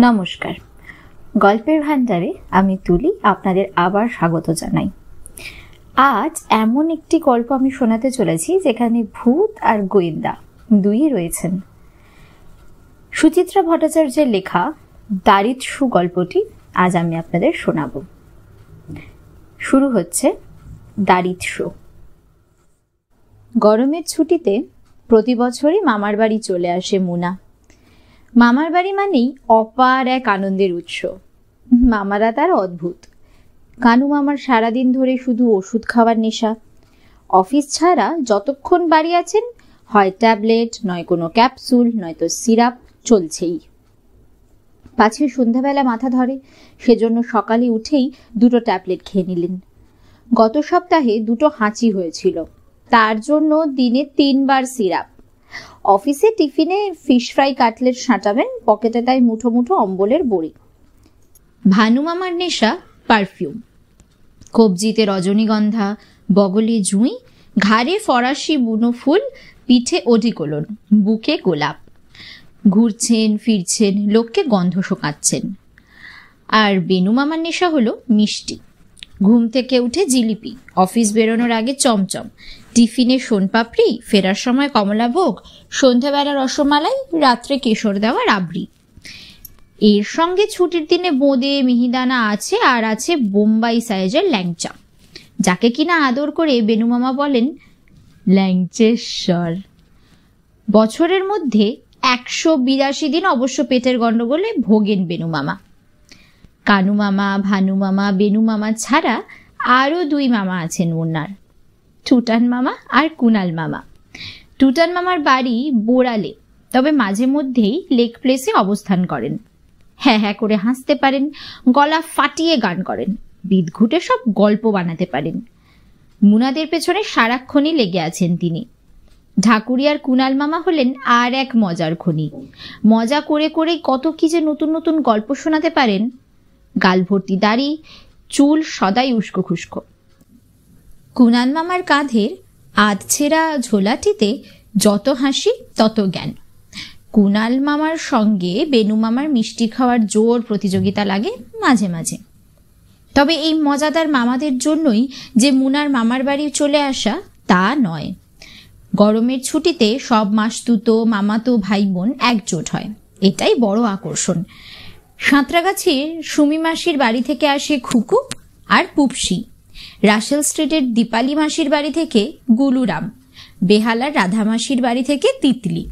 নমস্কার, গল্পের ভান্ডারে আমি তুলি আপনাদের আবার স্বাগত জানাই। আজ এমন একটি গল্প আমি শোনাতে চলেছি যেখানে ভূত আর গোয়েন্দা দুই রয়েছেন। সুচিত্রা ভট্টাচার্যের লেখা দারিদ্র্য গল্পটি আজ আমি আপনাদের শোনাব। শুরু হচ্ছে দারিদ্র্য। গরমের ছুটিতে প্রতি বছরই মামার বাড়ি চলে আসে মুনা। মামার বাড়ি মানেই অপার এক আনন্দের উৎস। মামারা তার অদ্ভুত। কানু মামার সারাদিন ধরে শুধু ওষুধ খাওয়ার নেশা। অফিস ছাড়া যতক্ষণ বাড়ি আছেন হয় ট্যাবলেট, নয় কোনো ক্যাপসুল, নয়তো সিরাপ চলছেই। পাছে সন্ধ্যাবেলা মাথা ধরে, সেজন্য সকালে উঠেই 2টো ট্যাবলেট খেয়ে নিলেন। গত সপ্তাহে 2টো হাঁচি হয়েছিল, তার জন্য দিনে 3 বার সিরাপ। অফিসে টিফিনে ফিশ ফ্রাই কাটলেট সাঁটাবেন, পকেটে তাই মুঠো মুঠো অম্বলের বড়ি। ভানু মামার নেশা পারফিউম। কবজিতে রজনীগন্ধা, বগলে জুঁই, ঘাড়ে ফরাসি বুনো ফুল, পিঠে অধিকোলন, বুকে গোলাপ। ঘুরছেন ফিরছেন, লোককে গন্ধ শোকাচ্ছেন। আর বেনু মামার নেশা হলো মিষ্টি। ঘুম থেকে উঠে জিলিপি, অফিস বেরোনোর আগে চমচম, টিফিনে সোনপাপড়ি, ফেরার সময় কমলাভোগ, সন্ধ্যাবেলা রসমালাই, রাত্রে কেশর দেওয়া রাবড়ি। এর সঙ্গে ছুটির দিনে বোঁদে মিহিদানা আছে, আর আছে বোম্বাই সাইজের ল্যাংচা, যাকে কিনা আদর করে বেনু মামা বলেন ল্যাংচেশ্বর। বছরের মধ্যে 182 দিন অবশ্য পেটের গন্ডগোলে ভোগেন বেনু মামা। কানু মামা, ভানু মামা, বেনু মামা ছাড়া আরও 2 মামা আছেন মুন্নার, টুটান মামা আর কুনাল মামা। টুটান মামার বাড়ি বোড়ালে, তবে মাঝে মধ্যেই লেক প্লেসে অবস্থান করেন। হ্যাঁ হ্যাঁ করে হাসতে পারেন, গলা ফাটিয়ে গান করেন, বিদঘুটে সব গল্প বানাতে পারেন। মুনাদের পেছনে সারাক্ষণই লেগে আছেন তিনি। ঢাকুরিয়ার কুনাল মামা হলেন আর এক মজার খনি। মজা করে করেই কত কি যে নতুন নতুন গল্প শোনাতে পারেন। গাল ভর্তি দাড়ি, চুল সদাই উস্কো খুস্কো। কুনাল মামার কাঁধের আধছেড়া ঝোলাটিতে যত হাসি তত জ্ঞান। কুনাল মামার সঙ্গে বেনু মামার মিষ্টি খাওয়ার জোর প্রতিযোগিতা লাগে মাঝে মাঝে। তবে এই মজাদার মামাদের জন্যই যে মুনার মামার বাড়ি চলে আসা তা নয়। গরমের ছুটিতে সব মাসতুতো মামাতো ভাই বোন একজোট হয়, এটাই বড় আকর্ষণ। সাঁতরাগাছির সুমি মাসির বাড়ি থেকে আসে খুকু আর পুপসি, রাসেল স্ট্রিটের দীপালি মাসির বাড়ি থেকে গুলুরাম, বেহালার রাধা মাসির বাড়ি থেকে তিতলি।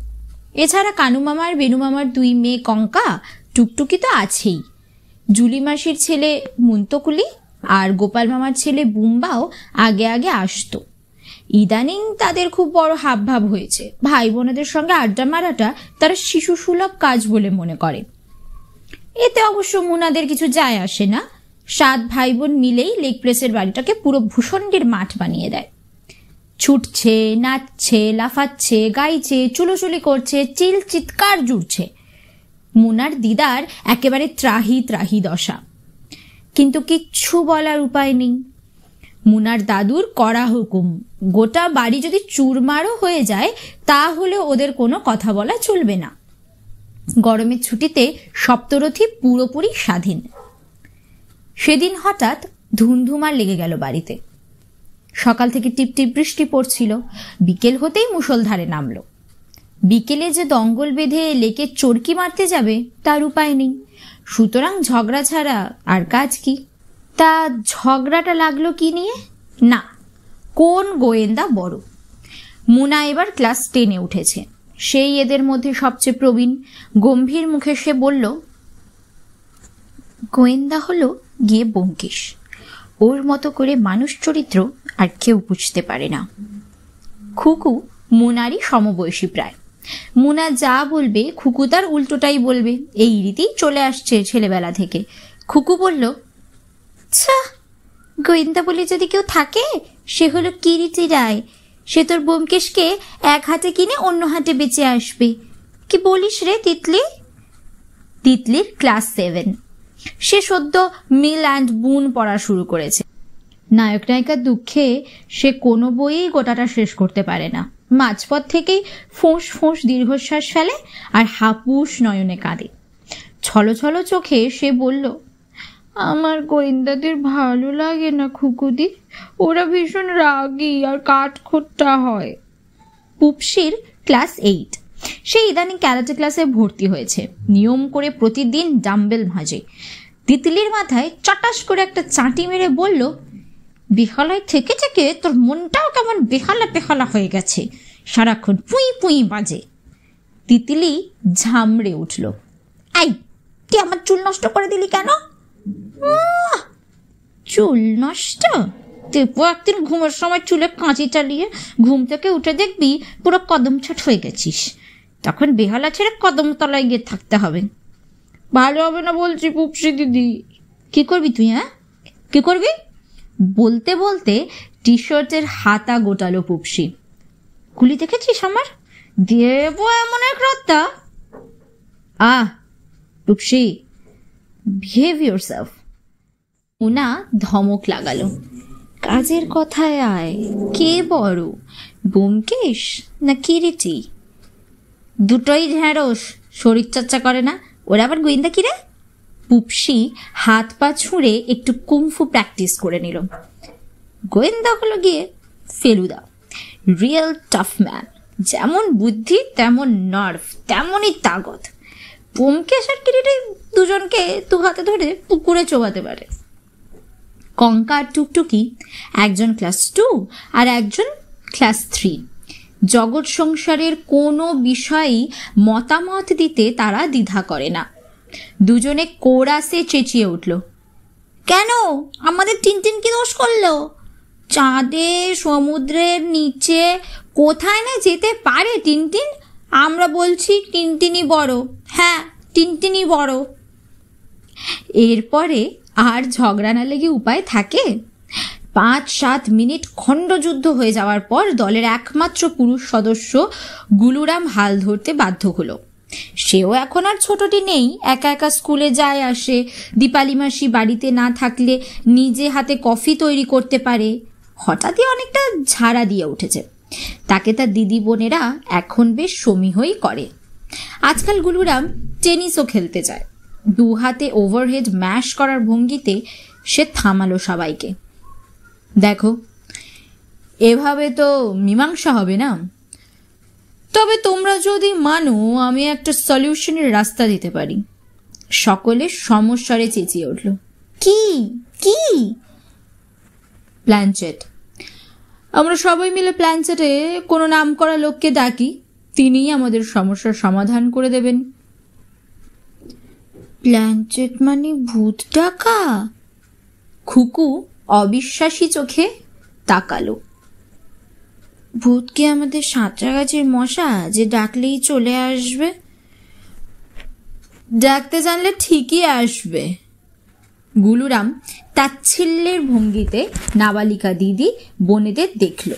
এছাড়া কানু মামার বেনু মামার 2 মেয়ে কঙ্কা, টুকটুকি তো আছেই। জুলি মাসির ছেলে মুন্তকুলি আর গোপাল মামার ছেলে বুম্বাও আগে আগে আসতো। ইদানিং তাদের খুব বড় হাবভাব হয়েছে, ভাই বোনেদের সঙ্গে আড্ডা মারাটা তারা শিশু সুলভ কাজ বলে মনে করে। এতে অবশ্য মুনাদের কিছু যায় আসে না। 7 ভাই বোন মিলেই লেক প্লেসের বাড়িটাকে পুরো ভূষণ্ডির মাঠ বানিয়ে দেয়। ছুটছে, নাচছে, লাফাচ্ছে, গাইছে, চুলোচুলি করছে, চিৎকার জুড়ছে। মুনার দিদার একেবারে ত্রাহি ত্রাহি দশা, কিন্তু কিচ্ছু বলার উপায় নেই। মুনার দাদুর কড়া হুকুম, গোটা বাড়ি যদি চুরমারও হয়ে যায় তাহলে ওদের কোনো কথা বলা চলবে না। গরমের ছুটিতে সপ্তরথী পুরোপুরি স্বাধীন। সেদিন হঠাৎ ধুমধুমার লেগে গেল বাড়িতে। সকাল থেকে টিপটিপ বৃষ্টি পড়ছিল, বিকেল হতেই মুষলধারে নামলো। বিকেলে যে দঙ্গল বেঁধে লেকে চরকি মারতে যাবে তার উপায় নেই, সুতরাং ঝগড়া ছাড়া আর কাজ কি। তা ঝগড়াটা লাগলো কি নিয়ে? না, কোন গোয়েন্দা বড়। মুনা এবার ক্লাস 10-এ উঠেছে, সেই এদের মধ্যে সবচেয়ে প্রবীণ। গম্ভীর মুখে সে বলল, গোয়েন্দা হলো গিয়ে ব্যোমকেশ। ওর মতো করে মানুষ চরিত্র আর কেউ বুঝতে পারে না। খুকু মুনারই সমবয়সী প্রায়। মুনা যা বলবে খুকু তার উল্টোটাই বলবে, এই রীতিই চলে আসছে ছেলেবেলা থেকে। খুকু বলল, আচ্ছা, গোয়েন্দা বলে যদি কেউ থাকে সে হলো কিরিটি রায়। সে তোর ব্যোমকেশকে এক হাতে কিনে অন্য হাতে বেঁচে আসবে। কি বলিস রে তিতলি? তিতলির ক্লাস 7। সে সদ্য মিল অ্যান্ড বুন পড়া শুরু করেছে। নায়ক নায়িকার দুঃখে সে কোনো বইই গোটাটা শেষ করতে পারে না। মাঝপথ থেকেই ফোঁস ফোঁস দীর্ঘশ্বাস ফেলে আর হাপুস নয়নে কাঁদে। ছলো ছলো চোখে সে বলল, আমার গোয়েন্দাদের ভালো লাগে না খুকুদি, ওরা ভীষণ রাগী আর কাঠখোট্টা হয়। পুপসির ক্লাস 8, সে ইদানিং ক্যারাটে ক্লাসে ভর্তি হয়েছে। নিয়ম করে প্রতিদিন ডাম্বেল ভাঁজে। তিতলির মাথায় চটাস করে একটা চাঁটি মেরে বলল, বেহালায় থেকে থেকে তোর মনটাও কেমন বেহালা বেহালা হয়ে গেছে, সারাক্ষণ পুঁই পুঁই বাজে। তিতলি ঝামড়ে উঠল, এই তুই আমার চুল নষ্ট করে দিলি কেন? চুল নষ্ট? তুই একদিন ঘুমের সময় চুলে কাঁচি চালিয়ে ঘুম থেকে উঠে দেখবি পুরো কদম ছট হয়ে গেছিস, তখন বেহালা ছেড়ে কদম তলায় গিয়ে থাকতে হবে। ভালো হবে না বলছি পুপসি দিদি। কি করবি তুই? কি করবি? বলতে বলতে টি শার্টের হাতা গোটালো পুপসি। কুলি দেখেছিস আমার? দেবো এমন এক রাতটা। পুপসি, বিহেভ ইয়োরসেলফ। উনা ধমক লাগালো, কাজের কথায় আয়। কে বড়, ব্যোমকেশ না কিরিটি? দুটোই ঢ্যাঁড়স, শরীরচর্চা করে না। ওরা আবার গোয়েন্দা কিরে? পুপসি হাত পা ছুঁড়ে একটু কুংফু প্র্যাকটিস করে নিল। গোয়েন্দা হলো গিয়ে ফেলুদা, রিয়েল টাফ ম্যান। যেমন বুদ্ধি তেমন নার্ভ, তেমনই তাগত। ব্যোমকেশ আর কিরিটি দুজনকে দু হাতে ধরে পুকুরে চোবাতে পারে। কঙ্কা আর টুকটুকি, একজন ক্লাস 2 আর একজন ক্লাস 3। জগৎ সংসারের কোনো বিষয়েই মতামত দিতে তারা দ্বিধা করে না। দুজনে কোরাসে চেঁচিয়ে উঠল, কেন আমাদের টিনটিন কি দোষ করলো? চাঁদে সমুদ্রের নিচে কোথায় না যেতে পারে টিনটিন। আমরা বলছি টিনটিনই বড়। হ্যাঁ, টিনটিনই বড়। এরপরে আর ঝগড়া না লেগে উপায় থাকে? 5-7 মিনিট খণ্ডযুদ্ধ হয়ে যাওয়ার পর দলের একমাত্র পুরুষ সদস্য গুলুরাম হাল ধরতে বাধ্য হলো। সেও এখন আর ছোটটি নেই, একা একা স্কুলে যায় আসে। দীপালি মাসি বাড়িতে না থাকলে নিজে হাতে কফি তৈরি করতে পারে। হঠাৎই অনেকটা ঝাড়া দিয়ে উঠেছে। তাকে তার দিদি বোনেরা এখন বেশ সমীহই করে। আজকাল গুলুরাম টেনিসও খেলতে যায়। 2 হাতে ওভারহেড ম্যাশ করার ভঙ্গিতে সে থামালো সবাইকে। দেখো, এভাবে তো মীমাংসা হবে না। তবে তোমরা যদি মানো, আমি একটা সলিউশনের রাস্তা দিতে পারি। সকলে সমস্যারে চেঁচিয়ে উঠল, কি কি? প্ল্যানচেট। আমরা সবাই মিলে প্ল্যানচেটে কোনো নাম করা লোককে ডাকি, তিনিই আমাদের সমস্যার সমাধান করে দেবেন। প্ল্যানচেট মানে ভূত ডাকা? খুকু অবিশ্বাসী চোখে তাকালো। ভূত কি আমাদের সাঁতরাগাছির মশা যে ডাকলেই চলে আসবে? ডাকতে জানলে ঠিকই আসবে। গুলুরাম তাচ্ছিল্যের ভঙ্গিতে নাবালিকা দিদি বোনেদের দেখল।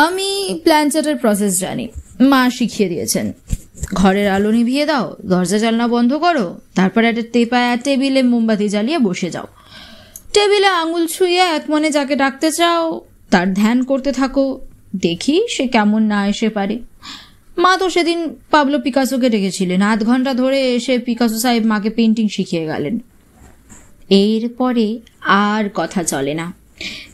আমি প্ল্যানচেটের প্রসেস জানি, মা শিখিয়ে দিয়েছেন। ঘরের আলো নিভিয়ে দাও, দরজা জানলা বন্ধ করো, তারপর একটা টেবিলে মোমবাতি জ্বালিয়ে বসে যাও। টেবিলে আঙুল ছুঁয়ে এক মনে যাকে ডাকতে চাও তার ধ্যান করতে থাকো। দেখি সে কেমন না এসে পারে। মা তো সেদিন পাবলো পিকাসোকে ডেকেছিলেন। 8 ঘন্টা ধরে এসে পিকাসো সাহেব মাকে পেন্টিং শিখিয়ে গেলেন। এরপরে আর কথা চলে না।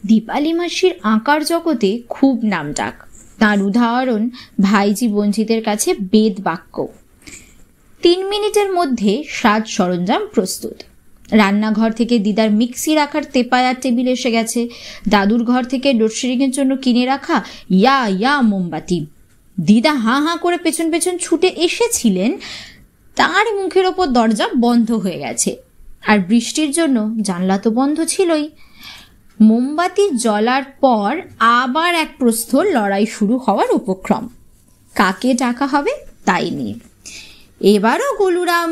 দীপালি মাসির আঁকার জগতে খুব নামডাক। তার উদাহরণ ভাইজি বঞ্চিতের কাছে বেদ বাক্য। 3 মিনিটের মধ্যে সাজ সরঞ্জাম প্রস্তুত। রান্নাঘর থেকে দিদার মিক্সি রাখার তেপায়ার টেবিল এসে গেছে। দাদুর ঘর থেকে লোডশেডিংয়ের জন্য কিনে রাখা ইয়া মোমবাতি। দিদা হাঁ হাঁ করে পেছন পেছন ছুটে এসেছিলেন, তার মুখের ওপর দরজা বন্ধ হয়ে গেছে। আর বৃষ্টির জন্য জানলা তো বন্ধ ছিলই। মোমবাতি জ্বলার পর আবার এক প্রস্থর লড়াই শুরু হওয়ার উপক্রম। কাকে ডাকা হবে তাই নিয়ে। এবারও গুলুরাম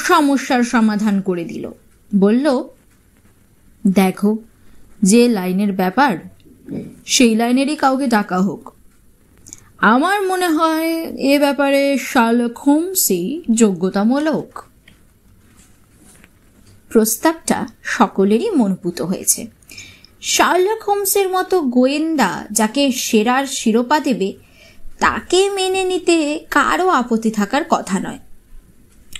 সমস্যার সমাধান করে দিল। বলল, দেখো, যে লাইনের ব্যাপার সেই লাইনেরই কাউকে ডাকা হোক। আমার মনে হয় এ ব্যাপারে শার্লক হোমসই যোগ্যতামূলক। প্রস্তাবটা সকলেরই মনপুত হয়েছে। শার্লক হোমসের মতো গোয়েন্দা যাকে সেরার শিরোপা দেবে, তাকে মেনে নিতে কারো আপত্তি থাকার কথা নয়।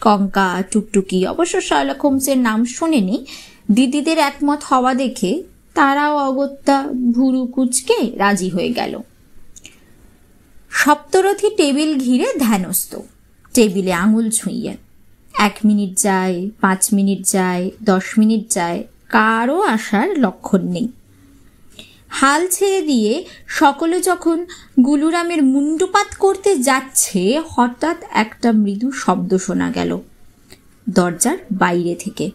কঙ্কা, টুকটুকি অবশ্য শার্লক হোমসের নাম শোনেনি। দিদিদের একমত হওয়া দেখে তারাও অগত্যা ভুরু কুচকে রাজি হয়ে গেল। সপ্তরথী টেবিল ঘিরে ধ্যানস্থ, টেবিলে আঙুল ছুঁইয়ে। 1 মিনিট যায়, 5 মিনিট যায়, 10 মিনিট যায়, কারও আসার লক্ষণ নেই। হাল ছেড়ে দিয়ে সকলে যখন গুলুরামের মুন্ডুপাত করতে যাচ্ছে, হঠাৎ একটা মৃদু শব্দ শোনা গেল দরজার বাইরে থেকে।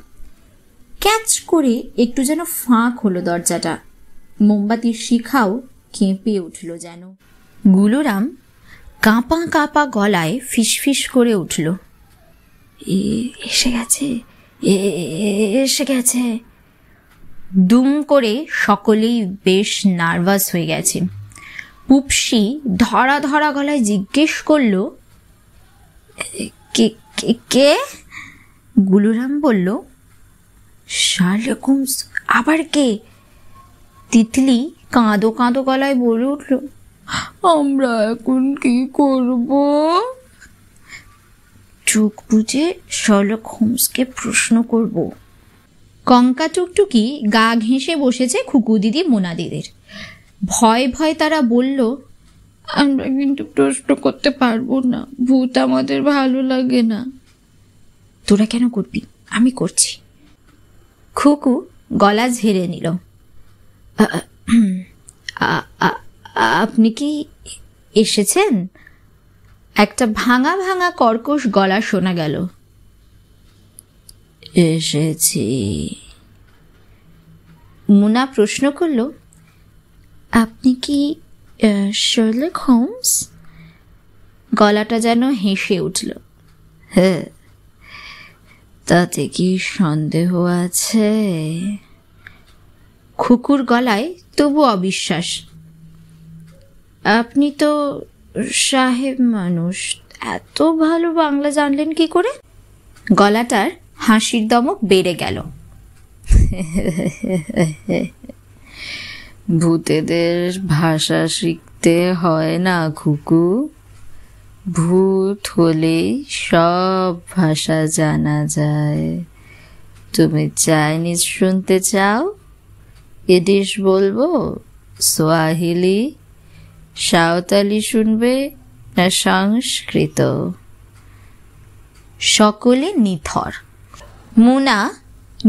ক্যাচ করে একটু যেন ফাঁক হলো দরজাটা, মোমবাতির শিখাও কেঁপে উঠল যেন। গুলুরাম কাঁপা কাঁপা গলায় ফিসফিস করে উঠল, এসে গেছে, এসে গেছে। দুম করে সকলেই বেশ নার্ভাস হয়ে গেছে। পুপসি ধরা ধরা গলায় জিজ্ঞেস করল, কে কে? গুলুরাম বলল, শার্লক হোমস। আবার কে? তিতলি কাঁদো কাঁদো গলায় বলে উঠল, আমরা এখন কি করব? চোখ বুঝে শার্লক হোমসকে প্রশ্ন করব। কঙ্কা টুকটুকি গা ঘেঁষে বসেছে খুকু দিদি মোনা দিদির। ভয় ভয় তারা বলল, আমরা কিন্তু প্রশ্ন করতে পারবো না, ভূত আমাদের ভালো লাগে না। তোরা কেন করবি? আমি করছি। খুকু গলা ঝেড়ে নিল, আপনি কি এসেছেন? একটা ভাঙা ভাঙা কর্কশ গলা শোনা গেল। এসেছি। মুনা প্রশ্ন করল, আপনি কি শার্লক হোমস? গলাটা যেন হেসে উঠল। হ্যাঁ, তাতে কি সন্দেহ আছে? খুকুর গলায় তবু অবিশ্বাস। আপনি তো সাহেব মানুষ, এত ভালো বাংলা জানলেন কি করে? গলাটার হাসির দমক বেড়ে গেল। ভূতেদের ভাষা শিখতে হয় না খুকু, ভূত হলেই সব ভাষা জানা যায়। তুমি চাইনিজ শুনতে চাও? ইডিশ বলবো, সোয়াহিলি, সাঁওতালি শুনবে না সংস্কৃত? সকলে নিথর। মুনা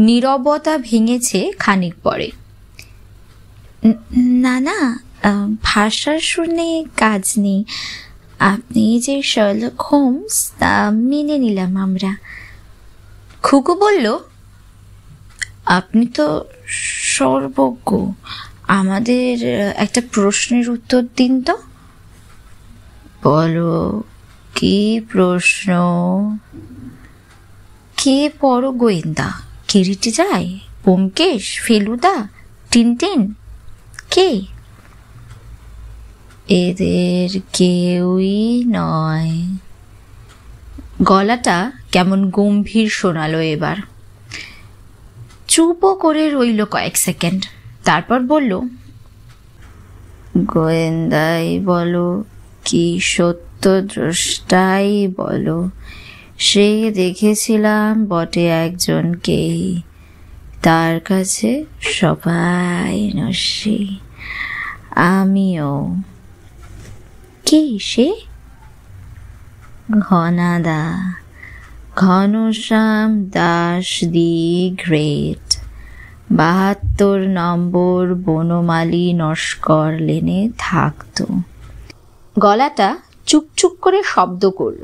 নীরবতা ভেঙেছে খানিক পরে। না না, ভাষা শুনে কাজ নেই। আপনি যে শার্লক হোমস তা মেনে নিলাম আমরা। খুকু বলল, আপনি তো সর্বজ্ঞ, আমাদের একটা প্রশ্নের উত্তর দিন তো। বলো, কি প্রশ্ন? কে বড় গোয়েন্দা? কিরিটি যায়, ব্যোমকেশ, ফেলুদা, টিনটিন? কে? এদের কেউই নয়। গলাটা কেমন গম্ভীর শোনালো এবার। চুপও করে রইল কয়েক সেকেন্ড, তারপর বলল, গোয়েন্দাই বলো কি সত্যদ্রষ্টাই বলো, সে দেখেছিলাম বটে একজনকে, তার কাছে সবাই নস্যি, আমিও। কে সে? ঘনাদা, ঘনশ্যাম দাস দি গ্রেট, 72 নম্বর বনমালী নস্কর লেনে থাকত। গলাটা চুকচুক করে শব্দ করল।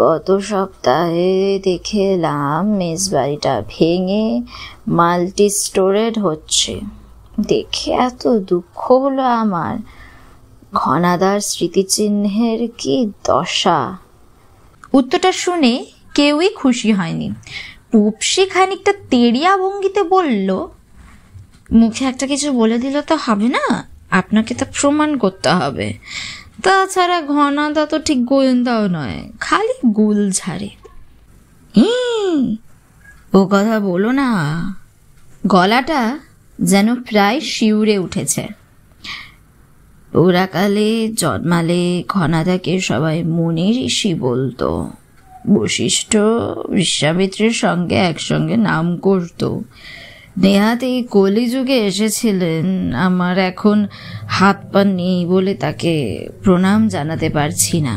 গত সপ্তাহে দেখে এলাম মেজবাড়িটা ভেঙে মাল্টি স্টোরেড হচ্ছে, দেখে এত দুঃখ হলো আমার। ঘনাদার স্মৃতিচিহ্নের কি দশা! উত্তরটা শুনে কেউই খুশি হয়নি। পুপসি খানিকটা তেড়িয়া ভঙ্গিতে বলল, মুখে একটা কিছু বলে দিলে তো হবে না, আপনাকে তা প্রমাণ করতে হবে। তাছাড়া ঘনাদা তো ঠিক গোয়েন্দাও নয়, খালি গুল ঝাড়ে। ও কথা বলো না। গলাটা যেন প্রায় শিউরে উঠেছে। পুরাকালে জন্মালে ঘনাদাকে সবাই মুনি ঋষি বলতো। বশিষ্ঠ বিশ্বামিত্রের সঙ্গে একসঙ্গে নাম করত। নেহাত এই কলিযুগে এসেছিলেন। আমার এখন হাত পা নেই বলে তাকে প্রণাম জানাতে পারছি না।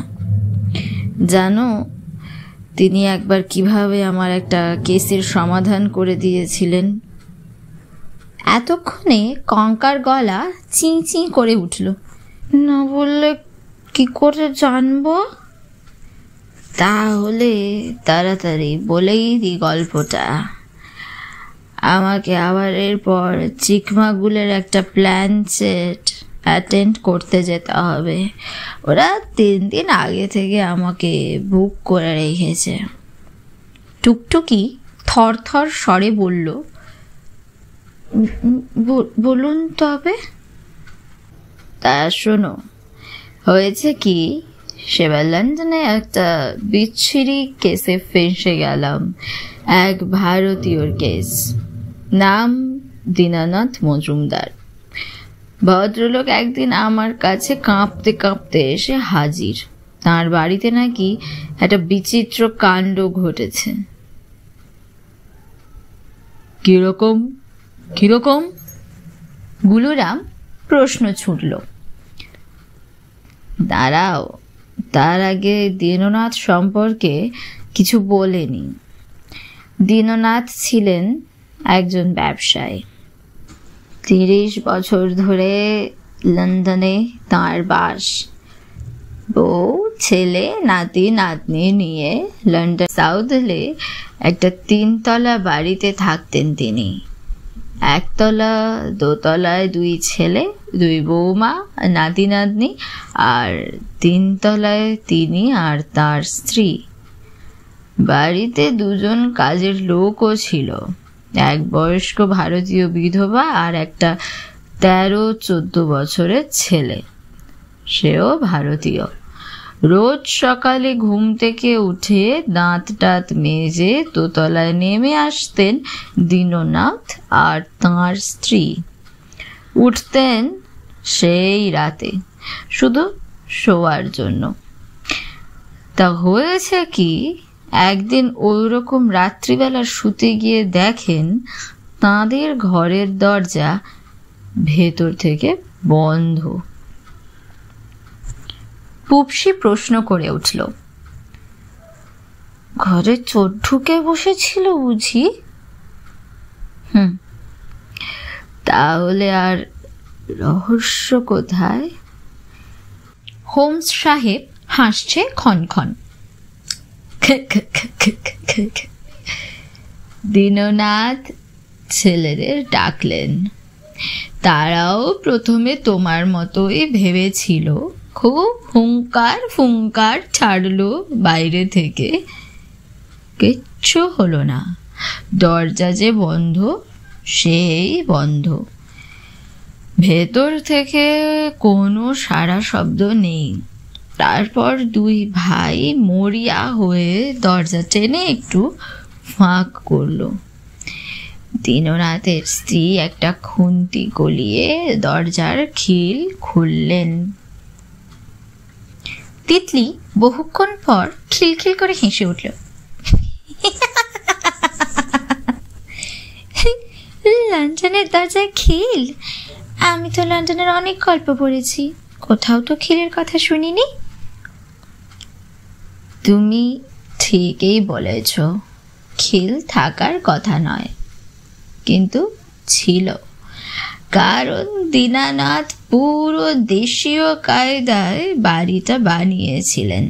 জানো, তিনি একবার কিভাবে আমার একটা কেসের সমাধান করে দিয়েছিলেন? এতক্ষণে কঙ্কার গলা চিঁ চিঁ করে উঠল। না বললে কি করে জানবো? তাহলে তাড়াতাড়ি বলেই দি গল্পটা। আমাকে আবার এরপর চিকমাগুলের একটা প্ল্যান সেট অ্যাটেন্ড করতে যেতে হবে। ওরা 3 দিন আগে থেকে আমাকে বুক করে রেখেছে। টুকটুকি থরথর স্বরে বলল, বলুন তবে। তা শোনো, হয়েছে কি, সেবার লন্ডনে একটা বিচ্ছিরি কেসে ফেঁসে গেলাম। এক ভারতীয়র কেস। নাম দীনানাথ মজুমদার। ভদ্রলোক একদিন আমার কাছে কাঁপতে কাঁপতে এসে হাজির। তার বাড়িতে নাকি একটা বিচিত্র কাণ্ড ঘটেছে। কিরকম কিরকম? গুলুরাম প্রশ্ন ছুটল। দাঁড়াও, তার আগে দীননাথ সম্পর্কে কিছু বলেনি। দীননাথ ছিলেন একজন ব্যবসায়ী। 30 বছর ধরে লন্ডনে তাঁর বাস। বউ, ছেলে, নাতি নাতনি নিয়ে লন্ডন সাউথলে একটা 3 তলা বাড়িতে থাকতেন তিনি। 1 তলা, 2 তলায় 2 ছেলে, 2 বৌমা, নাতি নাতনি, আর 3 তলায় তিনি আর তার স্ত্রী। বাড়িতে 2 জন কাজের লোকও ছিল। এক বয়স্ক ভারতীয় বিধবা আর একটা 13-14 বছরের ছেলে, সেও ভারতীয়। রোজ সকালে ঘুম থেকে উঠে দাঁত টাত মেজে দোতলায় নেমে আসতেন দীননাথ আর তাঁর স্ত্রী। উঠতেন সেই রাতে, শুধু শোয়ার জন্য। তা হয়েছে কি, একদিন ওইরকম রাত্রিবেলা শুতে গিয়ে দেখেন তাঁদের ঘরের দরজা ভেতর থেকে বন্ধ। পুপসি প্রশ্ন করে উঠল, ঘরে চোর ঢুকে বসেছিল বুঝি? তাহলে আর রহস্য কোথায়? হোমস সাহেব হাসছে ক্ষণক্ষণ। দীননাথ ছেলেদের ডাকলেন। তারাও প্রথমে তোমার মতোই ভেবেছিল। খুব হুঙ্কার ফুঙ্কার ছাড়লো বাইরে থেকে, কিচ্ছু হলো না। দরজা যে বন্ধ, সেই বন্ধ। ভেতর থেকে কোনো সারা শব্দ নেই। তারপর 2 ভাই মরিয়া হয়ে দরজা টেনে একটু ফাঁক করলো। দীননাথের স্ত্রী একটা খুন্তি গলিয়ে দরজার খিল খুললেন। তিতলি বহুক্ষণ পর খিলখিল করে হেসে উঠল। লন্ডনের দরজায় খিল? আমি তো লন্ডনের অনেক গল্প পড়েছি, কোথাও তো খিলের কথা শুনিনি। তুমি ঠিকই বলেছ, খিল থাকার কথা নয়, কিন্তু ছিল। কারণ দীনানাথ পুরো দেশীয় কায়দায় বাড়িটা বানিয়েছিলেন,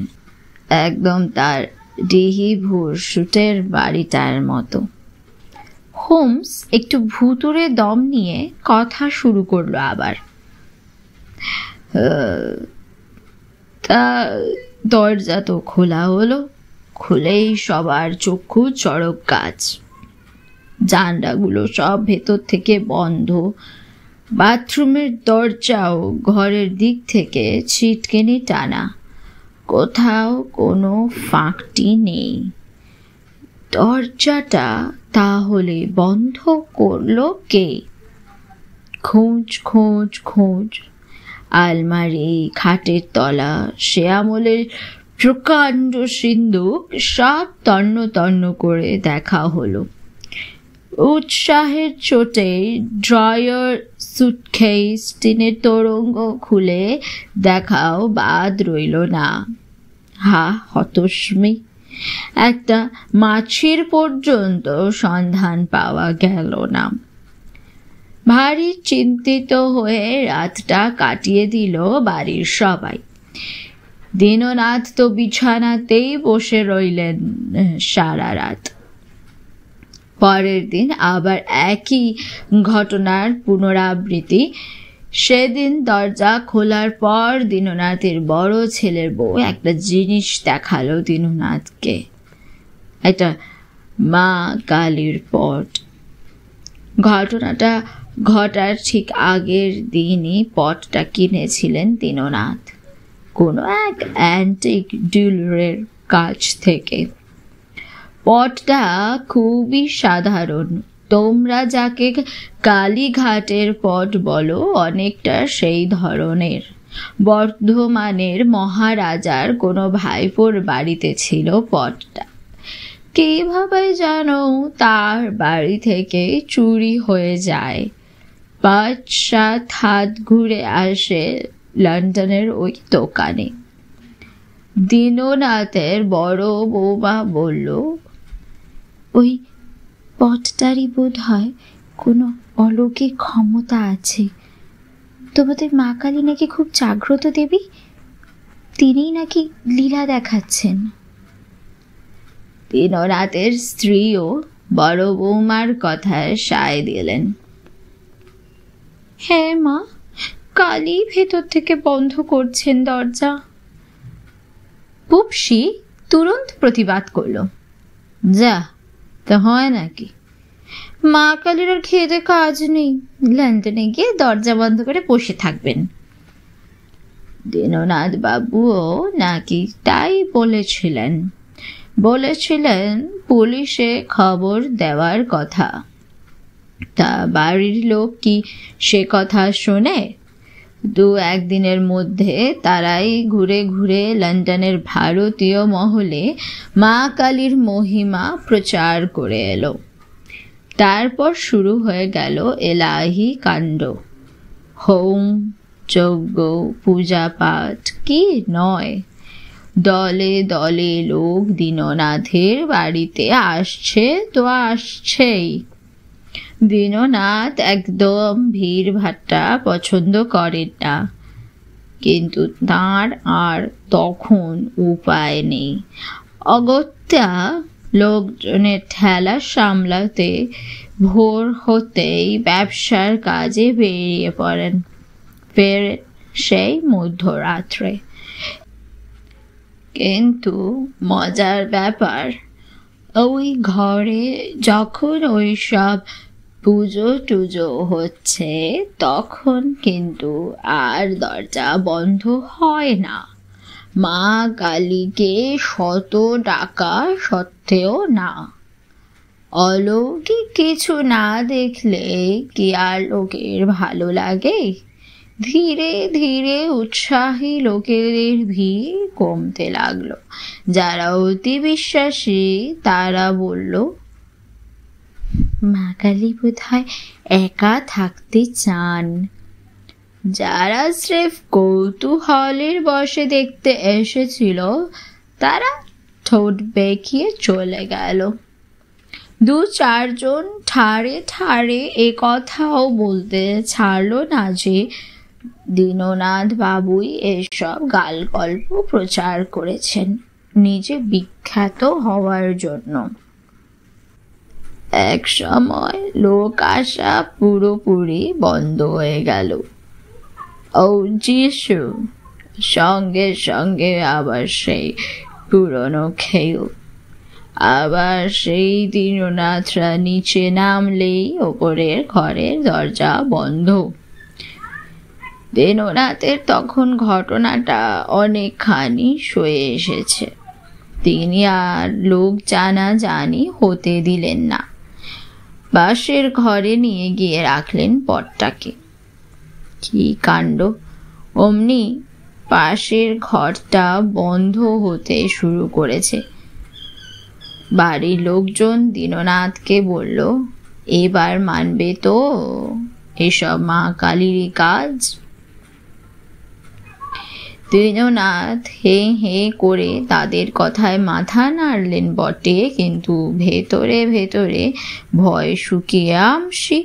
একদম তার ডিহি ভুরসুটের বাড়িটার মতো। হোমস একটু ভুতুড়ে দম নিয়ে কথা শুরু করলো আবার। তা দরজা তো খোলা হলো। খুলেই সবার চক্ষু চড়ক গাছ। জানলাগুলো সব ভেতর থেকে বন্ধ। বাথরুমের দরজাও ঘরের দিক থেকে ছিটকেনি টানা। কোথাও কোনো ফাঁকটি নেই। দরজাটা তাহলে বন্ধ করলো কে? খোঁজ খোঁজ খোঁজ, আলমারি, খাটের তলা, সে আমলের প্রকাণ্ড সিন্দুক সব তন্ন তন্ন করে দেখা হলো। উৎসাহের চোটে ড্রয়ার, সুটকেস, টিনের তোরঙ্গ খুলে দেখাও বাদ রইল না। হতস্মি! একটা মাছির পর্যন্ত সন্ধান পাওয়া গেল না। ভারী চিন্তিত হয়ে রাতটা কাটিয়ে দিল বাড়ির সবাই। দীননাথ তো বিছানাতেই বসে রইলেন সারা রাত। পরের দিন আবার একই ঘটনার পুনরাবৃত্তি। সেদিন দরজা খোলার পর দীননাথের বড় ছেলের বউ একটা জিনিস দেখালো দীননাথকে, একটা মা কালীর পট। ঘটনাটা ঘটার ঠিক আগের দিনই পটটা কিনেছিলেন দীননাথ কোনো এক অ্যান্টিক ডিলারের কাছ থেকে। পটটা খুবই সাধারণ। তোমরা যাকে কালীঘাটের পট বলো, অনেকটা সেই ধরনের। বর্ধমানের মহারাজার কোনো ভাইপোর বাড়িতে ছিল পটটা। কিভাবে জানো তার বাড়ি থেকে চুরি হয়ে যায়। 5-7 হাত ঘুরে আসে লন্ডনের ওই দোকানে। দীননাথের বড় বৌমা বলল, ওই পটটারই বোধ হয় কোনো অলৌকিক ক্ষমতা আছে। তোমাদের মা কালী নাকি খুব জাগ্রত দেবী, তিনিই নাকি লীলা দেখাচ্ছেন। দীননাথের স্ত্রীও বড় বৌমার কথায় সায় দিলেন। হ্যাঁ মা, কালী ভেতর থেকে বন্ধ করছেন দরজা। পুপসি তুরন্ত প্রতিবাদ করল, যা তা হয় নাকি? মা কালীর আর খেতে কাজ নেই, লন্ডনে গিয়ে দরজা বন্ধ করে বসে থাকবেন। দীননাথ বাবুও নাকি তাই বলেছিলেন পুলিশে খবর দেওয়ার কথা। তা বাড়ির লোক কি সে কথা শোনে? 2-1 দিনের মধ্যে তারাই ঘুরে ঘুরে লন্ডনের ভারতীয় মহলে মা কালীর মহিমা প্রচার করে এলো। তারপর শুরু হয়ে গেল এলাহি কাণ্ড। হোম, যজ্ঞ, পূজা পাঠ কি নয়। দলে দলে লোক দীননাথের বাড়িতে আসছে তো আসছেই। দীননাথ একদম ভিড় ভাট্টা পছন্দ করেন না, কিন্তু তাঁর আর তখন উপায় নেই। অগত্যা লোকজনের ঠেলা সামলাতে ভোর হতেই ব্যবসার কাজে বেরিয়ে পড়েন, ফেরেন সেই মধ্যরাত্রে। কিন্তু মজার ব্যাপার, ওই ঘরে যখন ওই সব পুজো টুজো হচ্ছে তখন কিন্তু আর দরজা বন্ধ হয় না। মা কালীকে শত ডাকা সত্ত্বেও না। অলৌকিক কিছু না দেখলে কি আর লোকের ভালো লাগে? ধীরে ধীরে উৎসাহী লোকেদের ভিড় কমতে লাগলো। যারা অতি বিশ্বাসী তারা বলল, মা কালী বোধহয় একা থাকতে চান। যারা স্রেফ কৌতূহলের বসে দেখতে এসেছিল তারা ঠোঁট বেঁকিয়ে চলে গেল। 2-4 জন ঠাড়ে ঠাড়ে এ কথাও বলতে ছাড়ল না যে দীননাথ বাবুই এসব গালগল্প প্রচার করেছেন নিজে বিখ্যাত হওয়ার জন্য। এক সময় লোক আসা পুরোপুরি বন্ধ হয়ে গেল। ও যিশু, সঙ্গে সঙ্গে আবার সেই পুরনো খেল। আবার সেই দীননাথরা নিচে নামলেই ওপরের ঘরের দরজা বন্ধ। দীননাথের তখন ঘটনাটা অনেকখানি সয়ে এসেছে। তিনি আর লোক জানাজানি হতে দিলেন না। বাসের ঘরে নিয়ে গিয়ে রাখলেন পটটাকে। কি কাণ্ড! অমনি পাশের ঘরটা বন্ধ হতে শুরু করেছে। বাড়ির লোকজন দীননাথকে বলল, এবার মানবে তো এসব মা কালীরই কাজ? দীননাথ হে হে করে তাদের কথায় মাথা নাড়লেন বটে, কিন্তু ভেতরে ভেতরে ভয় শুকিয়ে আমসি।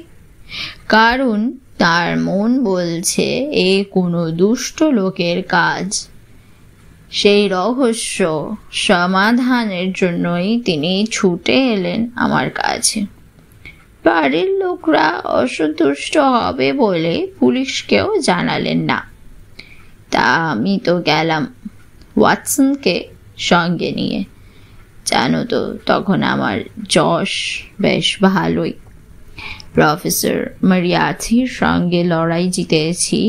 কারণ তার মন বলছে এ কোনো দুষ্ট লোকের কাজ। সেই রহস্য সমাধানের জন্যই তিনি ছুটে এলেন আমার কাছে। বাড়ির লোকরা অসন্তুষ্ট হবে বলে পুলিশকেও জানালেন না। তা আমি তো গেলাম ওয়াটসনকে সঙ্গে নিয়ে। জানো তো তখন আমার যশ বেশ ভালোই। প্রফেসর মারিয়াথির সঙ্গে লড়াই জিতেছি,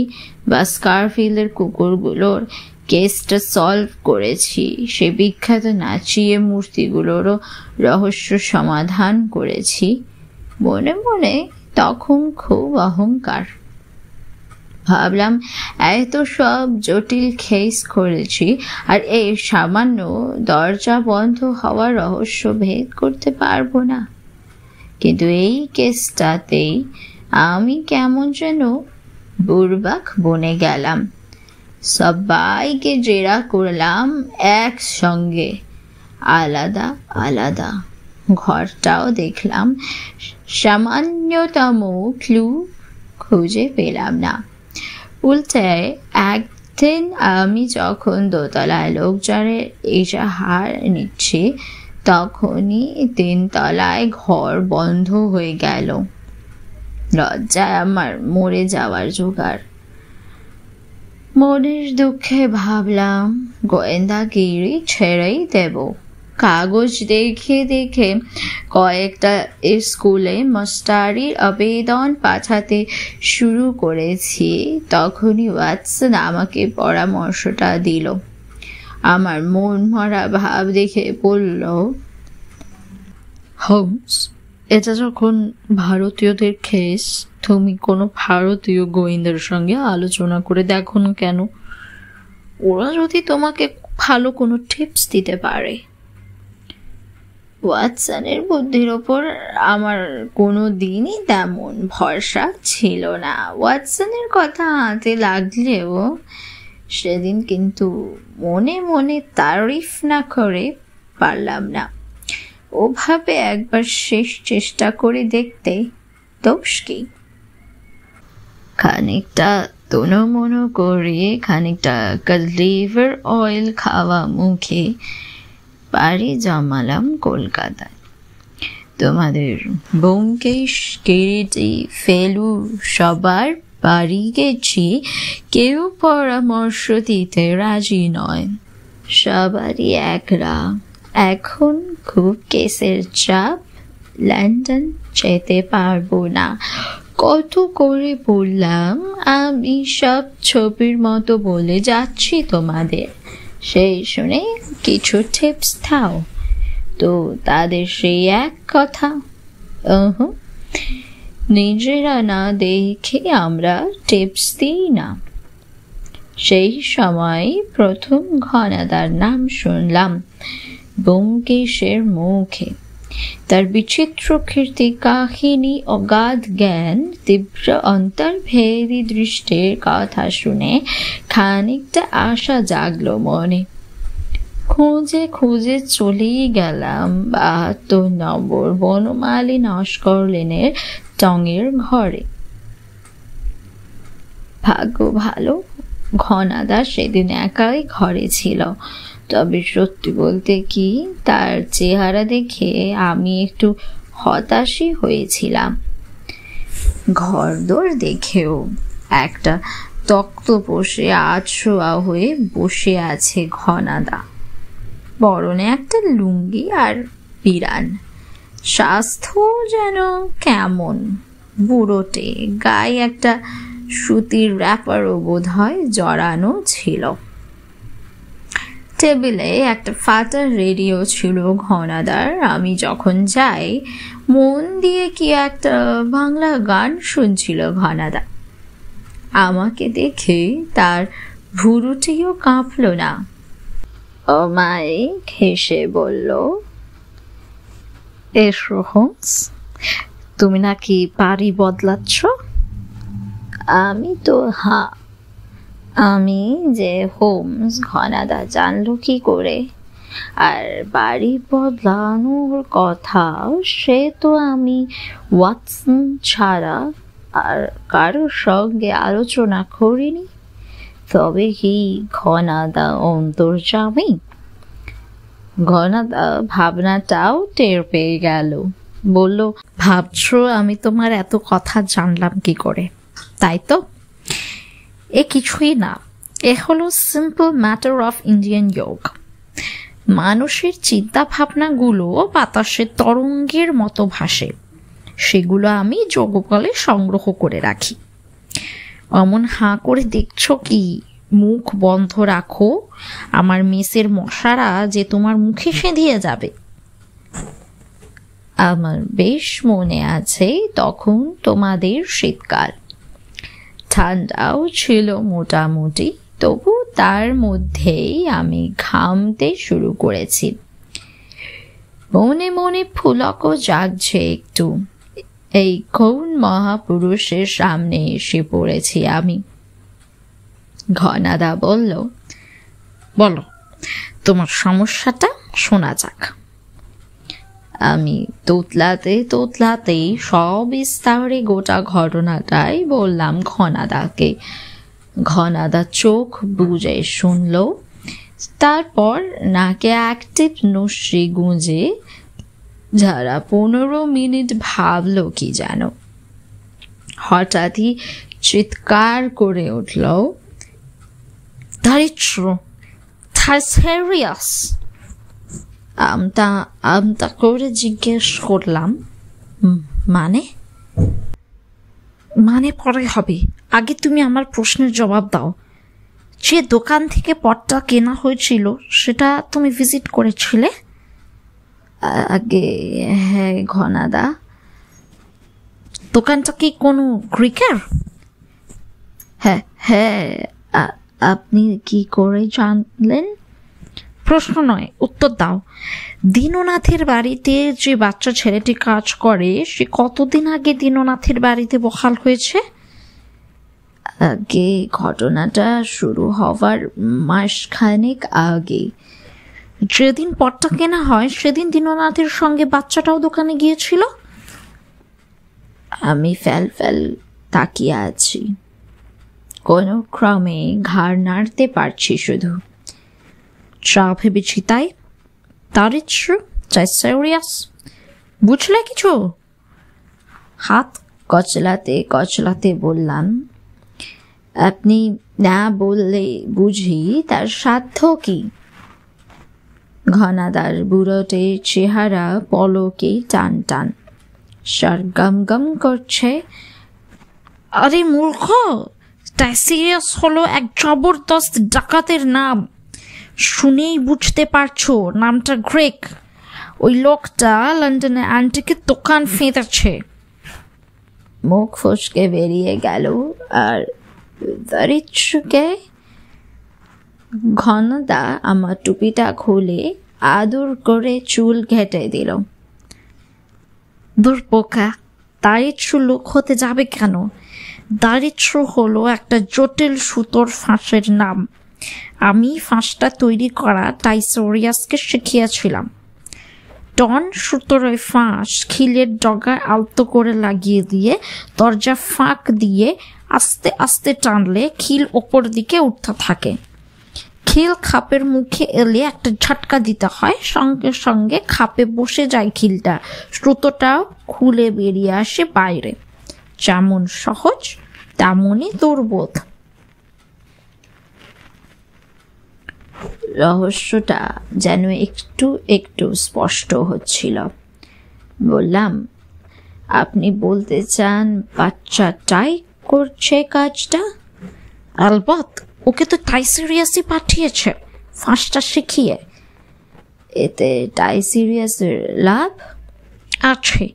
বা স্কারফিল্ডের কুকুরগুলোর কেসটা সলভ করেছি, সে বিখ্যাত নাচিয়ে মূর্তিগুলোরও রহস্য সমাধান করেছি। মনে মনে তখন খুব অহংকার। ভাবলাম এত সব জটিল কেস করেছি, আর এই সামান্য দরজা বন্ধ হওয়ার রহস্য ভেদ করতে পারবো না। কিন্তু এই কেসটাতেই আমি কেমন যেন বুড়বাক বনে গেলাম। সবাইকে জেরা করলাম একসঙ্গে, আলাদা আলাদা। ঘরটাও দেখলাম, সামান্যতম ক্লু খুঁজে পেলাম না। উল্টে একদিন আমি যখন দোতলায় লোকজনের ইজাহার নিচ্ছি, তখনই 3 তলায় ঘর বন্ধ হয়ে গেল। লজ্জায় আমার মরে যাওয়ার জোগাড়। মনের দুঃখে ভাবলাম গোয়েন্দাগিরি ছেড়েই দেব। কাগজ দেখে দেখে কয়েকটা স্কুলে মাস্টারির আবেদন পাঠাতে শুরু করেছি। তখনই ওয়াটসন আমাকে পরামর্শটা দিল। আমার মন মরা ভাব দেখে বলল, হোমস, এটা যখন ভারতীয়দের কেস, তুমি কোনো ভারতীয় গোয়েন্দার সঙ্গে আলোচনা করে দেখো না কেন? ওরা যদি তোমাকে ভালো কোনো টিপস দিতে পারে। ওয়াটসনের বুদ্ধির ওপর আমার কোনো দিনই তেমন ভরসা ছিল না। ওয়াটসনের কথা হাতে লাগলেও সেদিন কিন্তু মনে মনে তারিফ না করে পারলাম না। ওভাবে একবার শেষ চেষ্টা করে দেখতে দোষ কি? খানিকটা তনমনো করে, খানিকটা লিভার অয়েল খাওয়া মুখে বাড়ি জমালাম কলকাতায়। তোমাদের ব্যোমকেশ, কিরিটি, ফেলু সবার বাড়ি গেছি, কেউ পরামর্শ দিতে রাজি নয়। সবারই এক রাগ। এখন খুব কেসের চাপ, লন্ডন যেতে পারবো না। কত করে বললাম আমি সব ছবির মতো বলে যাচ্ছি তোমাদের, সেই শুনে কিছু টিপস দাও। তো তাদের সেই এক কথা, নিজেরা না দেখে আমরা টিপস দিই না। সেই সময় প্রথম ঘনাদার নাম শুনলাম ব্যোমকেশের মুখে। তার বিচিত্র কীর্তি, কাহিনী, অগাধ জ্ঞান, তীব্র অন্তর্ভেদী দৃষ্টির কথা শুনে খানিকটা আশা জাগলো মনে। খুঁজে খুঁজে চলেই গেলাম 72 নম্বর বনমালী নস্কর লেনের টঙের ঘরে। ভাগ্য ভালো, ঘনাদা সেদিন একাই ঘরে ছিল। তবে সত্যি বলতে কি, তার চেহারা দেখে আমি একটু হতাশই হয়েছিলাম। ঘরদোর দেখেও একটা তক্তপোষে আছোয়া হয়ে বসে আছে ঘনাদা। পরনে একটা লুঙ্গি আর পিরান। স্বাস্থ্য যেন কেমন, বুড়োটে। গায়ে একটা সুতির র্যাপারও বোধ হয় জড়ানো ছিল। টেবিলে একটা ফাটা রেডিও ছিল ঘনাদার। আমি যখন যাই, মন দিয়ে কি একটা বাংলা গান শুনছিল ঘনাদা। আমাকে দেখে তার ভুরুটিও কাঁপল না। অমায়িক হেসে বলল, এসো হোমস, তুমি নাকি বাড়ি বদলাচ্ছ? আমি তো আমি যে হোমস ঘনাদা জানলো কি করে? আর বাড়ি বদলানোর কথা সে তো আমি ওয়াটসন ছাড়া আর কারোর সঙ্গে আলোচনা করিনি। তবে কি ঘনাদা অন্তর্যামী? ঘনাদা ভাবনাটাও টের পেয়ে গেল, বলল, ভাবছো আমি তোমার এত কথা জানলাম কি করে, তাই তো? এ কিছুই না, এ হলো সিম্পল ম্যাটার অফ ইন্ডিয়ান যোগ। মানুষের চিন্তা ভাবনাগুলো বাতাসের তরঙ্গের মতো ভাসে, সেগুলো আমি যোগকালে সংগ্রহ করে রাখি। অমন হাঁ করে দেখছো কি? মুখ বন্ধ রাখো, আমার মেসের মশারা যে তোমার মুখে সেঁধিয়ে যাবে। আমার বেশ মনে আছে তখন তোমাদের শীতকাল, ঠান্ডাও ছিল মোটামুটি, তবু তার মধ্যেই আমি ঘামতে শুরু করেছি। মনে মনে পুলকও জাগছে একটু। এই কোন মহাপুরুষের সামনে এসে পড়েছি আমি। ঘনাদা বলল, বলো তোমার সমস্যাটা, শোনা যাক। আমি তোতলাতেই সবিস্তারে গোটা ঘটনাটাই বললাম ঘনাদাকে। ঘনাদা চোখ বুজে শুনল, তারপর নাকে অ্যাক্টিভ নস্যি গুঁজে যারা 15 মিনিট ভাবল কি যেন, হঠাৎই চিৎকার করে উঠল, দারিদ্র, থাইসেরিয়াস। আমতা করে জিজ্ঞেস করলাম, মানে পরে হবে, আগে তুমি আমার প্রশ্নের জবাব দাও। যে দোকান থেকে পটটা কেনা হয়েছিল সেটা তুমি ভিজিট করেছিলে? আগে হ্যাঁ ঘনাদা। দোকানটা কি কোনো গ্রিকের? হ্যাঁ। আপনি কি করে জানলেন? প্রশ্ন নয়, উত্তর দাও। দীননাথের বাড়িতে যে বাচ্চা ছেলেটি কাজ করে সে কতদিন আগে দীননাথের বাড়িতে বহাল হয়েছে? আগে, ঘটনাটা শুরু হওয়ার মাসখানেক আগে। যেদিন পটটা কেনা হয় সেদিন দীননাথের সঙ্গে বাচ্চাটাও দোকানে গিয়েছিল? আমি ফ্যাল তাকিয়ে আছি, কোনো ক্রমে ঘাড় নাড়তে পারছি শুধু। চা ভেবেছি তাই? দারিদ্র, থাইসেরিয়াস, বুঝলে কিছু? হাত কচলাতে বললাম, আপনি না বললে বুঝি তার সাধ্য কি? ঘনাদার বুড়োটে চেহারা পলকে টান সরগম করছে। আরে মূর্খ, থাইসেরিয়াস হলো এক জবরদস্ত ডাকাতের নাম, শুনেই বুঝতে পারছো নামটা গ্রেক। ওই লোকটা লন্ডনে আন্টিকের দোকান ফেঁদেছে। মুখ ফসকে বেরিয়ে গেল। আর দারিদ্রকে? ঘনদা আমার টুপিটা খুলে আদর করে চুল ঘেটে দিল। দুর্বোকা, দারিদ্র লোক হতে যাবে কেন? দারিদ্র হলো একটা জটিল সুতোর ফাঁসের নাম। আমি ফাঁসটা তৈরি করা থাইসেরিয়াসকে শিখিয়েছিলাম। টন সুতোর ওই ফাঁস খিলের ডগায় আলতো করে লাগিয়ে দিয়ে দরজা ফাঁক দিয়ে আস্তে আস্তে টানলে খিল ওপর দিকে উঠতে থাকে। খিল খাপের মুখে এলে একটা ঝটকা দিতে হয়, সঙ্গে সঙ্গে খাপে বসে যায় খিলটা, সুতোটাও খুলে বেরিয়ে আসে বাইরে। যেমন সহজ তেমনই দুর্বোধ। রহস্যটা যেন একটু একটু স্পষ্ট হচ্ছিল। বললাম, আপনি বলতে চান বাচ্চাটাই করছে কাজটা? আলবৎ, ওকে তো থাইসেরিয়াসই পাঠিয়েছে ফাঁসটা শিখিয়ে। এতে থাইসেরিয়াসের লাভ? আছে।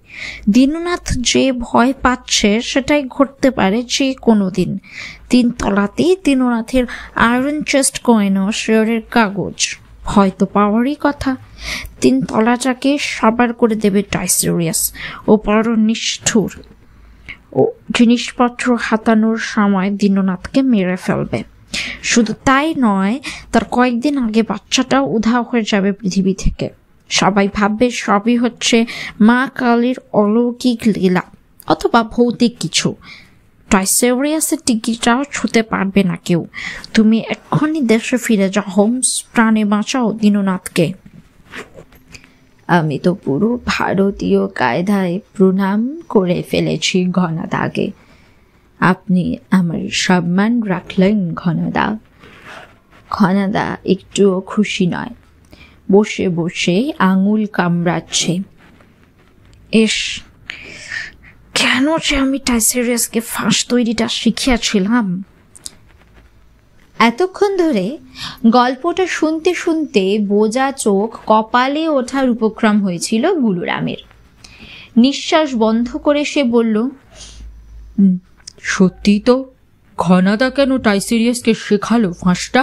দীননাথ যে ভয় পাচ্ছে সেটাই ঘটতে পারে যে কোনো দিন। 3 তলাতেই দীননাথের আয়রন চেস্ট কয়েনও শেয়ারের কাগজ হয়তো পাওয়ারই কথা। 3 তলাটাকে সাবার করে দেবে টাইসেরিয়াস। ও বড় নিষ্ঠুর। ও জিনিসপত্র হাতানোর সময় দীননাথকে মেরে ফেলবে। শুধু তাই নয়, তার কয়েকদিন আগে বাচ্চাটাও উধাও হয়ে যাবে পৃথিবী থেকে। সবাই ভাববে সবই হচ্ছে মা কালীর অলৌকিক লীলা অথবা ভৌতিক কিছু। টাইসেরিয়াসের টিকিটাও ছুঁতে পারবে না কেউ। তুমি এক্ষুনি দেশে ফিরে যাও হোমস, প্রাণে বাঁচাও দীননাথকে। আমি তো পুরো ভারতীয় কায়দায় প্রণাম করে ফেলেছি ঘনাদাকে। আপনি আমার সম্মান রাখলেন ঘনাদা। ঘনাদা একটুও খুশি নয়, বসে বসে আঙুল কামড়াচ্ছে। এস, কেন যে আমি টাইসেরিয়াসকে ফাঁস তৈরিটা শিখিয়েছিলাম। এতক্ষণ ধরে গল্পটা শুনতে শুনতে বোজা চোখ কপালে ওঠার উপক্রম হয়েছিল গুলুরামের। নিঃশ্বাস বন্ধ করে সে বলল, সত্যি তো? ঘনাদা কেন টাইসেরিয়াসকে শেখালো ফাঁসটা?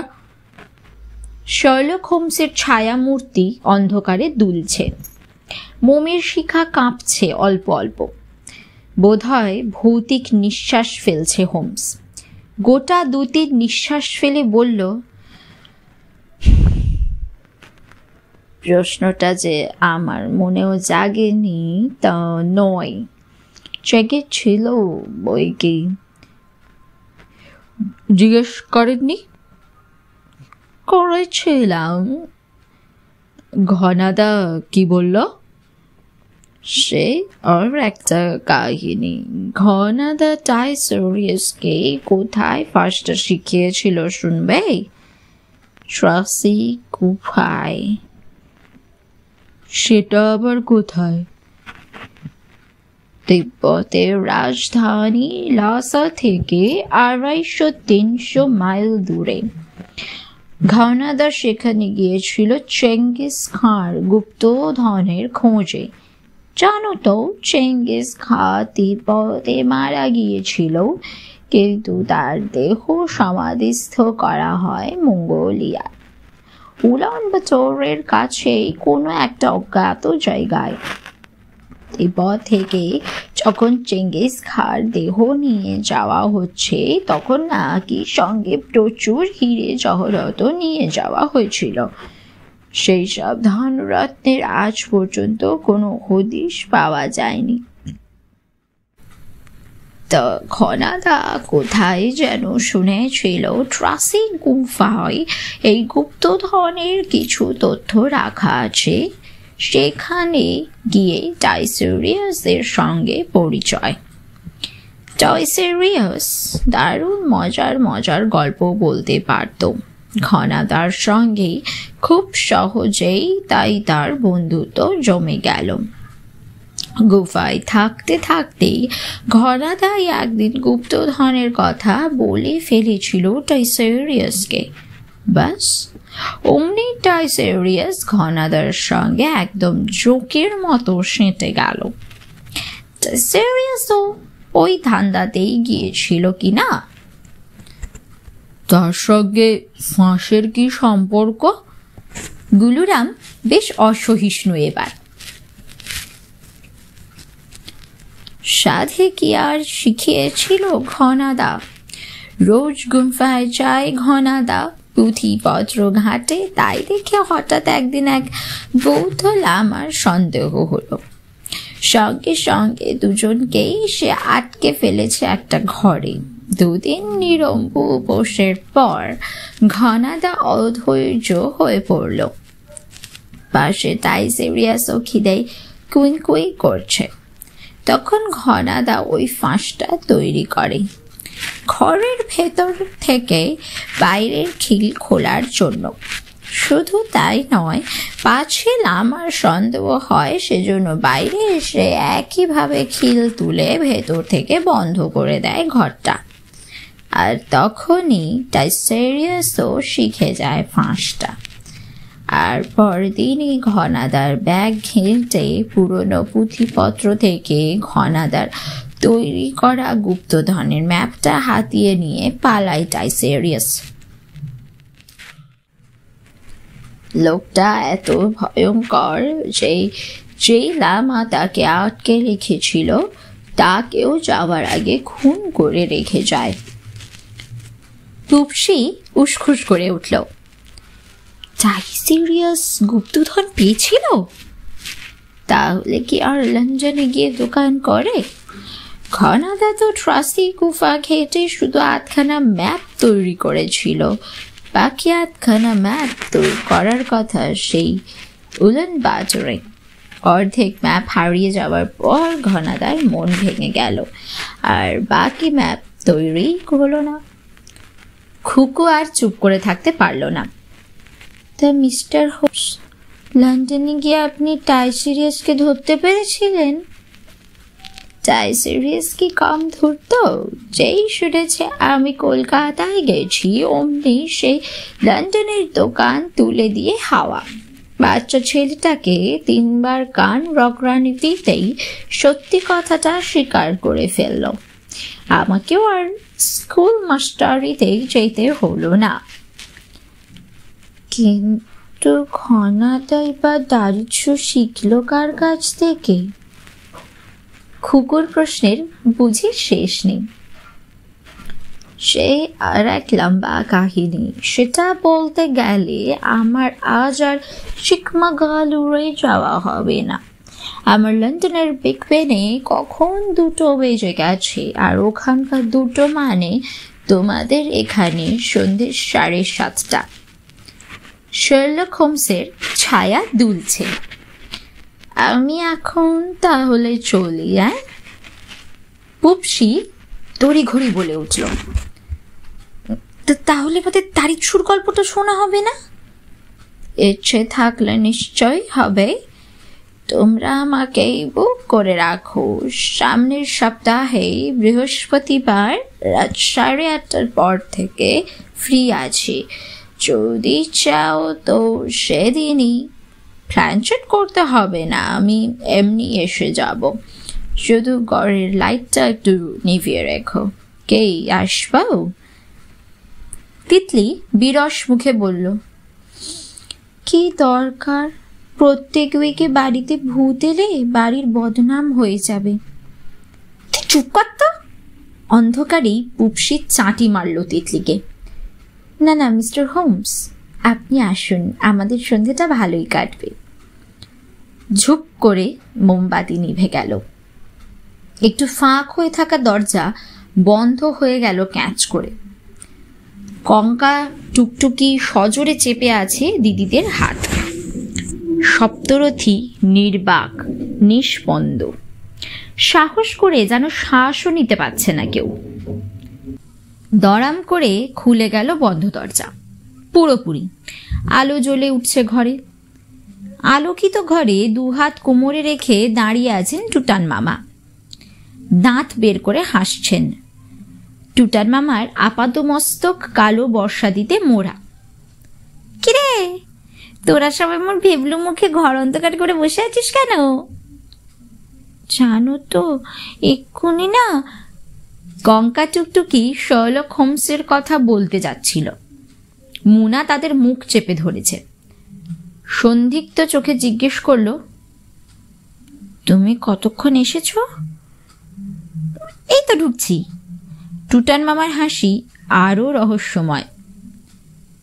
শার্লক হোমসের ছায়া মূর্তি অন্ধকারে দুলছে। মোমের শিখা কাঁপছে অল্প অল্প। বোধহয় ভৌতিক নিঃশ্বাস ফেলছে হোমস। গোটা 2-3 নিঃশ্বাস ফেলে বলল, প্রশ্নটা যে আমার মনেও জাগেনি তা নয়, জেগেছিল বই কি। জিজ্ঞেস করেননি? করেছিলাম। ঘনাদা কি বলল? সে আর একটা কাহিনী। ঘনাদা টাইসেরিয়াসকে কোথায় ফাঁসটা শিখিয়েছিল শুনবে? ট্রাসি গুফায়। সেটা আবার কোথায়? তিব্বতের রাজধানী লাসা থেকে 250-300 মাইল দূরে। ঘনাদা সেখানে গিয়েছিল চেঙ্গিস খাঁর গুপ্তধনের খোঁজে। জানো তো, চেঙ্গিস খাঁ তিব্বতে মারা গিয়েছিল, কিন্তু তার দেহ সমাধিস্থ করা হয় মঙ্গোলিয়ায়, উলানবাতরের কাছেই কোনো একটা অজ্ঞাত জায়গায়। তিব্বত থেকে যখন চেঙ্গিস খাঁর দেহ নিয়ে যাওয়া হচ্ছে, তখন নাকি সঙ্গে প্রচুর হিরে জহরত নিয়ে যাওয়া হয়েছিল। সেই সব ধনরত্নের আজ পর্যন্ত কোনো হদিশ পাওয়া যায়নি। তো ঘনাদা কোথায় যেন শুনেছিল ট্রাসি গুফায় এই গুপ্তধনের কিছু তথ্য রাখা আছে। সেখানে গিয়ে টাইসেরিয়াসের সঙ্গে পরিচয়। টাইসেরিয়াস দারুণ মজার মজার গল্প বলতে পারত। ঘনাদার সঙ্গে খুব সহজেই তাই তার বন্ধুত্ব জমে গেল। গুফায় থাকতে থাকতেই ঘনাদাই একদিন গুপ্তধনের কথা বলে ফেলেছিল টাইসেরিয়াসকে। ব্যাস, অমনি টাইসেরিয়াস ঘনাদার সঙ্গে একদম জোকের মতো সেঁটে গেল। টাইসেরিয়াসও ওই ধান্দাতেই গিয়েছিল কিনা। তার সঙ্গে ফাঁসের কি সম্পর্ক? গুলুরাম বেশ অসহিষ্ণু এবার। সাধে কি আর শিখিয়েছিল ঘনাদা। রোজ গুম্ফায় যায় ঘনাদা, পুঁথিপত্র ঘাটে। তাই দেখে হঠাৎ একদিন এক বৌদ্ধ লামার সন্দেহ হলো। সঙ্গে সঙ্গে দুজনকেই সে আটকে ফেলেছে একটা ঘরে। 2 দিন নিরম্ব উপোসের পর ঘনাদা অধৈর্য হয়ে পড়ল। পাশে টাইসেরিয়াসও খিদেয় কুই কুই করছে। তখন ঘনাদা ওই ফাঁসটা তৈরি করে, ঘরের ভেতর থেকে বাইরের খিল খোলার জন্য। শুধু তাই নয়, পাছে লামার সন্দেহ হয় সেজন্য বাইরে এসে একইভাবে খিল তুলে ভেতর থেকে বন্ধ করে দেয় ঘরটা। আর তখনই টাইসেরিয়াসও শিখে যায় ফাঁসটা। আর পরদিনই ঘনাদার ব্যাগ ঘেঁটে পুরনো পুঁথিপত্র থেকে ঘনাদার তৈরি করা গুপ্তধনের ম্যাপটা হাতিয়ে নিয়ে পালায় টাইসেরিয়াস। লোকটা এত ভয়ঙ্কর যে যেই লামা তাকে আটকে রেখেছিল তাকেও যাওয়ার আগে খুন করে রেখে যায়। পুপসি উসখুস করে উঠল। টাইসেরিয়াস গুপ্তধন পেয়েছিল? তাহলে কি আর লন্ডনে গিয়ে দোকান করে? ঘনাদা তো ট্রাসি গুফা ঘেটে শুধু 8খানা ম্যাপ তৈরি করেছিল। বাকি 8খানা ম্যাপ তৈরি করার কথা সেই উলান বাজারে। অর্ধেক ম্যাপ হারিয়ে যাওয়ার পর ঘনাদার মন ভেঙে গেল, আর বাকি ম্যাপ তৈরি হলো না। খুকু আর চুপ করে থাকতে পারল না। তা মিস্টার হোমস, লন্ডনে গিয়ে আপনি টাইসেরিয়াসকে ধরতে পেরেছিলেন? টাইসেরিয়াস কি কম ধরত? যেই শুনেছে আমি কলকাতায় গেছি অমনি সেই লন্ডনের দোকান তুলে দিয়ে হাওয়া। বাচ্চা ছেলেটাকে 3বার কান রগড়ানি দিতেই সত্যি কথাটা স্বীকার করে ফেলল। আমাকেও আর স্কুল মাস্টারিতে যেতে হলো না। কিন্তু ঘনাদাই বা দারিদ্র্য শিখল কার কাছ থেকে? খুকুর প্রশ্নের বুঝি শেষ নেই। সে আর এক লম্বা কাহিনী। সেটা বলতে গেলে আমার আজ আর চিকমাগালুরে যাওয়া হবে না। আমার লন্ডনের বিগ বেনে কখন 2টো বেজে গেছে, আর ওখানকার 2টো মানে তোমাদের এখানে সন্ধ্যে 7:30। শার্লক হোমসের ছায়া দুলছে। আমি এখন তাহলে চলি। পুপসি তড়িঘড়ি বলে উঠল। তাহলে আমাদের দারিদ্র্যর গল্পটা শোনা হবে না? ইচ্ছে থাকলে নিশ্চয়ই হবে। তোমরা আমাকে বুক করে রাখো। সামনের সপ্তাহে বৃহস্পতিবার রাত 8:30টার পর থেকে ফ্রি আছি। যদি চাও তো সেদিনই। প্ল্যানচেট করতে হবে না, আমি এমনি এসে যাব। শুধু ঘরের লাইটটা একটু নিভিয়ে রেখো। কে আসবো? তিতলি বিরস মুখে বলল। কি দরকার? প্রত্যেক উইকে বাড়িতে ভূত এলে বাড়ির বদনাম হয়ে যাবে। চুপ কর তো। অন্ধকারেই পুপসি চাঁটি মারল তিতলিকে। না না মিস্টার হোমস, আপনি আসুন, আমাদের সন্ধ্যেটা ভালোই কাটবে। ঝুপ করে মোমবাতি নিভে গেল। একটু ফাঁক হয়ে থাকা দরজা বন্ধ হয়ে গেল ক্যাঁচ করে। কঙ্কা টুকটুকি সজোরে চেপে আছে দিদিদের হাত। সপ্তরথী নির্বাক, নিষ্পন্দ। সাহস করে যেন শ্বাসও নিতে পারছে না কেউ। দড়াম করে খুলে গেল বন্ধ দরজা। পুরোপুরি আলো জ্বলে উঠছে ঘরে। আলোকিত ঘরে 2 হাত কোমরে রেখে দাঁড়িয়ে আছেন টুটান মামা। দাঁত বের করে হাসছেন। টুটান মামার আপাতমস্তক কালো বর্ষাদিতে মোড়া। কিরে, তোরা সবাই মোর ভেবলু মুখে ঘর অন্ধকার করে বসে আছিস কেন? জানো তো, এক্ষুনি না। কঙ্কা টুকটুকি শার্লক হোমসের কথা বলতে যাচ্ছিল। মুনা তাদের মুখ চেপে ধরেছে। সন্দিগ্ধ চোখে জিজ্ঞেস করল, তুমি কতক্ষণ এসেছ? এই তো ঢুকছি। টুটান মামার হাসি আরো রহস্যময়।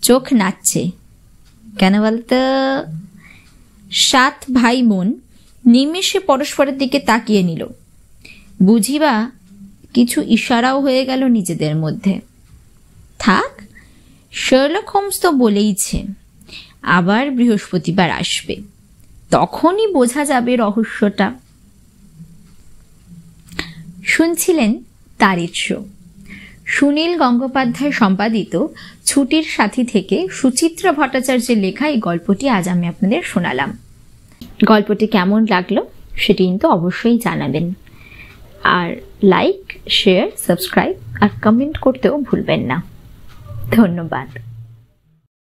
চোখ নাচছে। কেন বলতো? 7 ভাই বোন নিমেষে পরস্পরের দিকে তাকিয়ে নিল। বুঝিবা কিছু ইশারাও হয়ে গেল নিজেদের মধ্যে। থাক, শার্লক হোমস তো বলেইছে আবার বৃহস্পতিবার আসবে, তখনই বোঝা যাবে রহস্যটা। শুনছিলেন তারির শো। সুনীল গঙ্গোপাধ্যায় সম্পাদিত ছুটির সাথী থেকে সুচিত্রা ভট্টাচার্যের লেখা এই গল্পটি আজ আমি আপনাদের শোনালাম। গল্পটি কেমন লাগলো সেটি কিন্তু অবশ্যই জানাবেন। আর লাইক, শেয়ার, সাবস্ক্রাইব আর কমেন্ট করতেও ভুলবেন না। ধন্যবাদ।